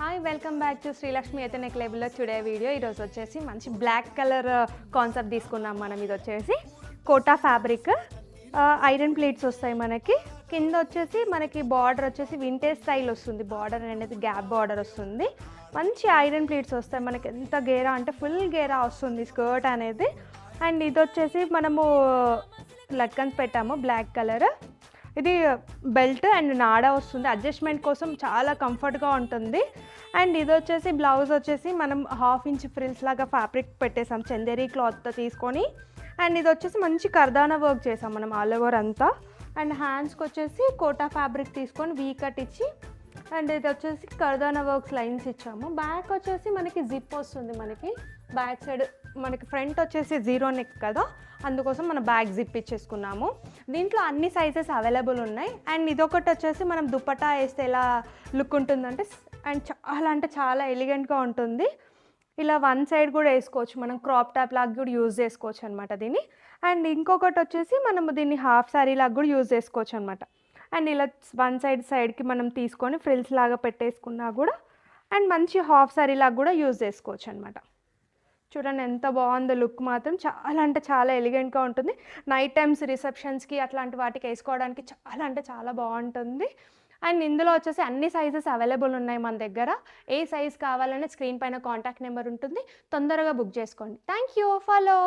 Hi welcome back to Srilakshmi అయితే neck లేబుల్లో today video. ఈరోజు వచ్చేసి మంచి బ్లాక్ కలర్ కాన్సెప్ట్ తీసుకున్నాం మనం. ఇది వచ్చేసి కోటా ఫ్యాబ్రిక్, ఐరన్ ప్లేట్స్ వస్తాయి మనకి. కింద వచ్చేసి మనకి బార్డర్ వచ్చేసి వింటేజ్ స్టైల్ వస్తుంది. బార్డర్ అనేది గ్యాప్ బార్డర్ వస్తుంది. మంచి ఐరన్ ప్లేట్స్ వస్తాయి మనకి. ఎంత గేరా అంటే ఫుల్ గేరా వస్తుంది స్కర్ట్ అనేది. అండ్ ఇది వచ్చేసి మనము లట్కన్స్ పెట్టాము బ్లాక్ కలర్. ఇది బెల్ట్ అండ్ నాడా వస్తుంది. అడ్జస్ట్మెంట్ కోసం చాలా కంఫర్ట్గా ఉంటుంది. అండ్ ఇది వచ్చేసి బ్లౌజ్ వచ్చేసి మనం 1/2 ఇంచ్ ఫ్రిల్స్ లాగా ఫ్యాబ్రిక్ పెట్టేసాం చందేరి క్లాత్తో తీసుకొని. అండ్ ఇది వచ్చేసి మంచి కర్దానా వర్క్ చేసాం మనం ఆల్ ఓవర్ అంతా. అండ్ హ్యాండ్స్కి వచ్చేసి కోటా ఫ్యాబ్రిక్ తీసుకొని వీ కట్ ఇచ్చి, అండ్ ఇది వచ్చేసి కర్దానా వర్క్స్ లైన్స్ ఇచ్చాము. బ్యాక్ వచ్చేసి మనకి జిప్ వస్తుంది. మనకి బ్యాక్ సైడ్ మనకి ఫ్రంట్ వచ్చేసి జీరో నెక్ కదా, అందుకోసం మనం బ్యాక్ జిప్ ఇచ్చేసుకున్నాము. దీంట్లో అన్ని సైజెస్ అవైలబుల్ ఉన్నాయి. అండ్ ఇదొకటి వచ్చేసి మనం దుపట్టా వేస్తే ఎలా లుక్ ఉంటుందంటే, అండ్ చాలా అంటే చాలా ఎలిగెంట్గా ఉంటుంది. ఇలా వన్ సైడ్ కూడా వేసుకోవచ్చు మనం, క్రాప్ టాప్ లాగా కూడా యూజ్ చేసుకోవచ్చు అనమాట దీన్ని. అండ్ ఇంకొకటి వచ్చేసి మనం దీన్ని హాఫ్ శారీ లాగా కూడా యూజ్ చేసుకోవచ్చు అనమాట. అండ్ ఇలా వన్ సైడ్కి మనం తీసుకొని ఫ్రిల్స్ లాగా పెట్టేసుకున్నా కూడా, అండ్ మంచి హాఫ్ శారీ లాగా కూడా యూజ్ చేసుకోవచ్చు అనమాట. చూడండి ఎంత బాగుందో లుక్, మాత్రం చాలా అంటే చాలా ఎలిగెంట్గా ఉంటుంది. నైట్ టైమ్స్ రిసెప్షన్స్కి అట్లాంటి వాటికి వేసుకోవడానికి చాలా అంటే చాలా బాగుంటుంది. అండ్ ఇందులో వచ్చేసి అన్ని సైజెస్ అవైలబుల్ ఉన్నాయి మన దగ్గర. ఏ సైజ్ కావాలనే స్క్రీన్ పైన కాంటాక్ట్ నెంబర్ ఉంటుంది, తొందరగా బుక్ చేసుకోండి. Thank you, follow.